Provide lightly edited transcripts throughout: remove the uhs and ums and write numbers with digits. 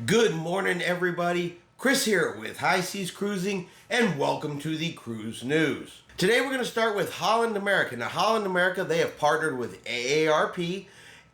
Good morning, everybody. Chris here with High Seas Cruising, and welcome to the Cruise News. Today we're going to start with Holland America. Now, Holland America, they have partnered with AARP,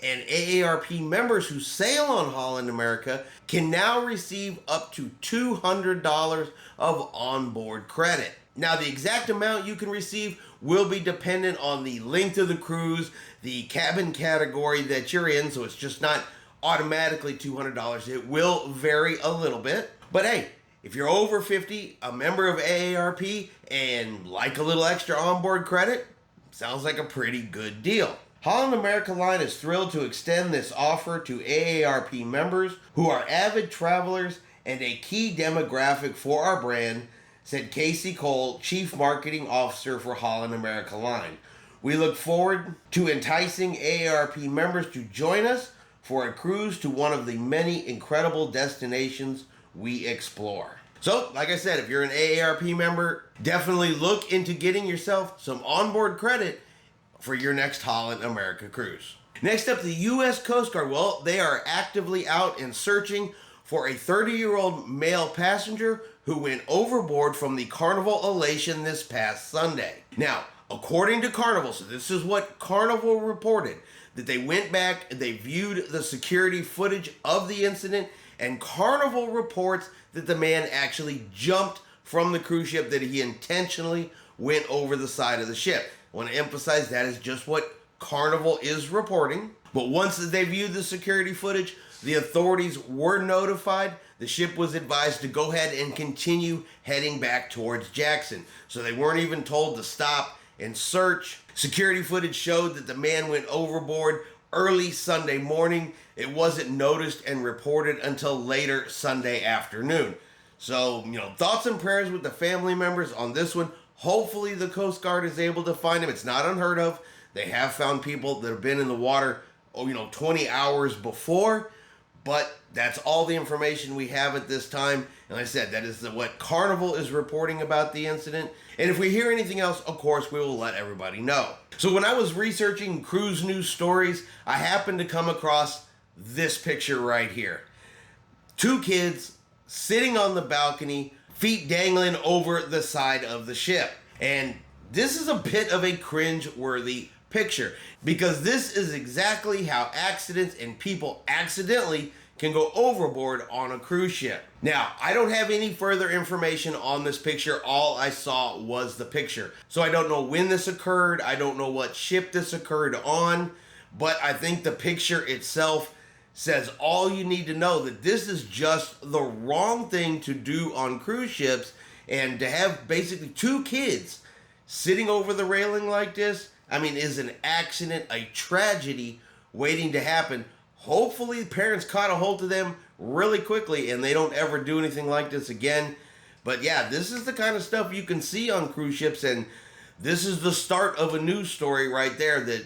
and AARP members who sail on Holland America can now receive up to $200 of onboard credit. Now, the exact amount you can receive will be dependent on the length of the cruise, the cabin category that you're in, so it's just not automatically $200. It will vary a little bit. But hey, if you're over 50, a member of AARP, and like a little extra onboard credit, sounds like a pretty good deal. Holland America Line is thrilled to extend this offer to AARP members who are avid travelers and a key demographic for our brand, said Casey Cole, Chief Marketing Officer for Holland America Line. We look forward to enticing AARP members to join us for a cruise to one of the many incredible destinations we explore. So, like I said, if you're an AARP member, definitely look into getting yourself some onboard credit for your next Holland America cruise. Next up, the U.S. Coast Guard. Well, they are actively out and searching for a 30-year-old male passenger who went overboard from the Carnival Elation this past Sunday. Now, according to Carnival, so this is what Carnival reported, that they went back and they viewed the security footage of the incident, and Carnival reports that the man actually jumped from the cruise ship, that he intentionally went over the side of the ship. I want to emphasize that is just what Carnival is reporting. But once they viewed the security footage, the authorities were notified. The ship was advised to go ahead and continue heading back towards Jackson. So they weren't even told to stop and search. Security footage showed that the man went overboard early Sunday morning. It wasn't noticed and reported until later Sunday afternoon. So, thoughts and prayers with the family members on this one. Hopefully the Coast Guard is able to find him. It's not unheard of. They have found people that have been in the water, 20 hours before. But that's all the information we have at this time. And like I said, that is what Carnival is reporting about the incident. And if we hear anything else, of course, we will let everybody know. So when I was researching cruise news stories, I happened to come across this picture right here. Two kids sitting on the balcony, feet dangling over the side of the ship. And this is a bit of a cringe-worthy picture, because this is exactly how accidents and people accidentally can go overboard on a cruise ship. Now, I don't have any further information on this picture. All I saw was the picture. So I don't know when this occurred. I don't know what ship this occurred on, but I think the picture itself says all you need to know, that this is just the wrong thing to do on cruise ships. And to have basically two kids sitting over the railing like this, is an accident, a tragedy waiting to happen. Hopefully parents caught a hold of them really quickly and they don't ever do anything like this again. But yeah, this is the kind of stuff you can see on cruise ships, and this is the start of a news story right there that,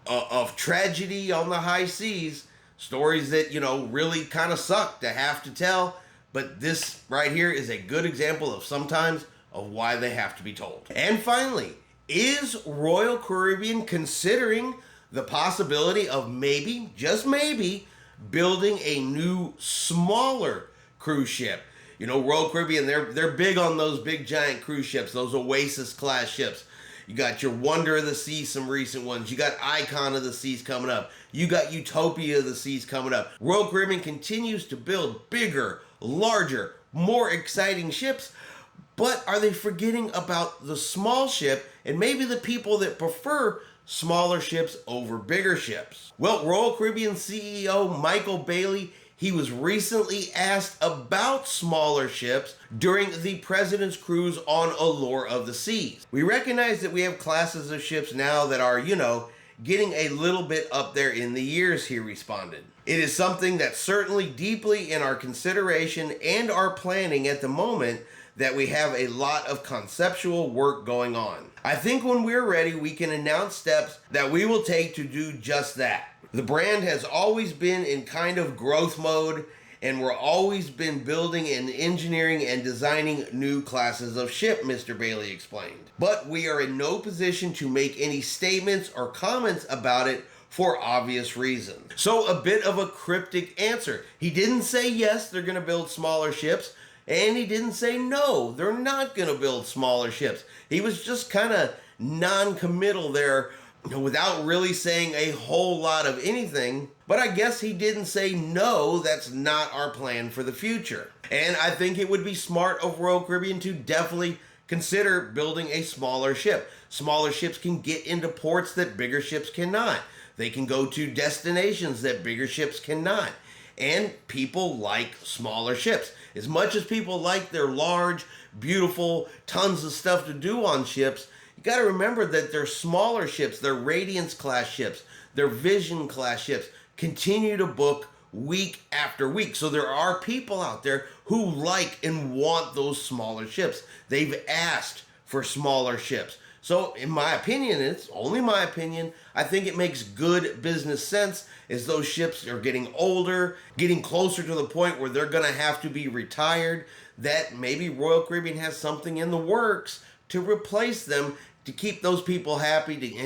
of tragedy on the high seas, stories that, really kind of suck to have to tell. But this right here is a good example of sometimes of why they have to be told. And finally, is Royal Caribbean considering the possibility of maybe, just maybe, building a new, smaller cruise ship? Royal Caribbean, they're big on those big giant cruise ships, those Oasis class ships. You got your Wonder of the Seas, some recent ones. You got Icon of the Seas coming up. You got Utopia of the Seas coming up. Royal Caribbean continues to build bigger, larger, more exciting ships. But are they forgetting about the small ship and maybe the people that prefer smaller ships over bigger ships? Well, Royal Caribbean CEO Michael Bailey, he was recently asked about smaller ships during the President's Cruise on Allure of the Seas. We recognize that we have classes of ships now that are, getting a little bit up there in the years, he responded. It is something that's certainly deeply in our consideration and our planning at the moment, that we have a lot of conceptual work going on. I think when we're ready, we can announce steps that we will take to do just that. The brand has always been in kind of growth mode, and we're always been building and engineering and designing new classes of ship, Mr. Bailey explained. But we are in no position to make any statements or comments about it for obvious reasons. So a bit of a cryptic answer. He didn't say yes, they're going to build smaller ships, and he didn't say no, they're not going to build smaller ships. He was just kind of non-committal there, without really saying a whole lot of anything. But I guess he didn't say no, that's not our plan for the future. And I think it would be smart of Royal Caribbean to definitely consider building a smaller ship. Smaller ships can get into ports that bigger ships cannot. They can go to destinations that bigger ships cannot. And people like smaller ships. As much as people like their large, beautiful, tons of stuff to do on ships, you got to remember that their smaller ships, their Radiance class ships, their Vision class ships, continue to book week after week. So there are people out there who like and want those smaller ships. They've asked for smaller ships. So in my opinion, it's only my opinion, I think it makes good business sense as those ships are getting older, getting closer to the point where they're going to have to be retired, that maybe Royal Caribbean has something in the works to replace them, to keep those people happy,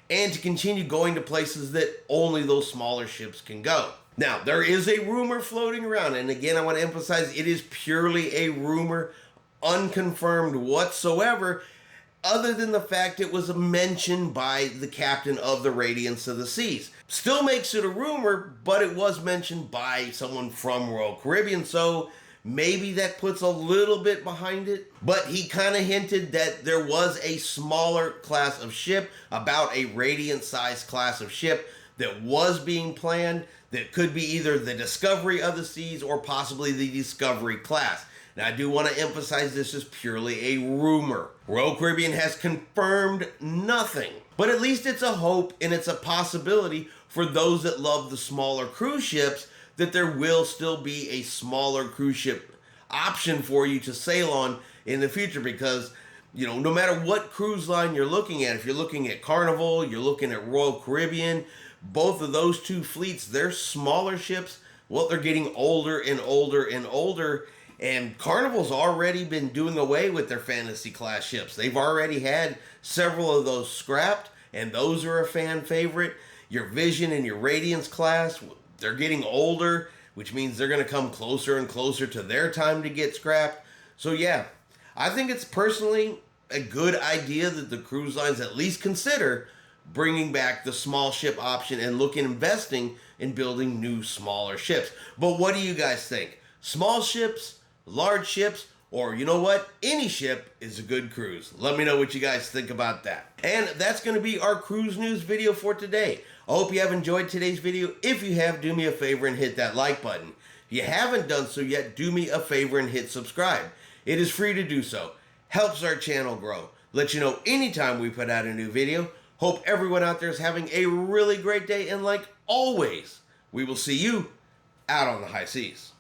and to continue going to places that only those smaller ships can go. Now, there is a rumor floating around, and again, I want to emphasize it is purely a rumor, unconfirmed whatsoever, other than the fact it was mentioned by the captain of the Radiance of the Seas. Still makes it a rumor, but it was mentioned by someone from Royal Caribbean, so maybe that puts a little bit behind it. But he kind of hinted that there was a smaller class of ship, about a Radiant-sized class of ship, that was being planned, that could be either the Discovery of the Seas or possibly the Discovery class. Now, I do want to emphasize this is purely a rumor. Royal Caribbean has confirmed nothing, but at least it's a hope and it's a possibility for those that love the smaller cruise ships, that there will still be a smaller cruise ship option for you to sail on in the future. Because, no matter what cruise line you're looking at, if you're looking at Carnival, you're looking at Royal Caribbean, both of those two fleets, they're smaller ships. Well, they're getting older and older and older. And Carnival's already been doing away with their fantasy class ships. They've already had several of those scrapped, and those are a fan favorite. Your Vision and your Radiance class, they're getting older, which means they're going to come closer and closer to their time to get scrapped. So yeah, I think it's personally a good idea that the cruise lines at least consider bringing back the small ship option and investing in building new smaller ships. But what do you guys think? Small ships, large ships, or you know what? Any ship is a good cruise. Let me know what you guys think about that. And that's going to be our cruise news video for today. I hope you have enjoyed today's video. If you have, do me a favor and hit that like button. If you haven't done so yet, do me a favor and hit subscribe. It is free to do so. Helps our channel grow. Let you know anytime we put out a new video. Hope everyone out there is having a really great day, and like always, we will see you out on the high seas.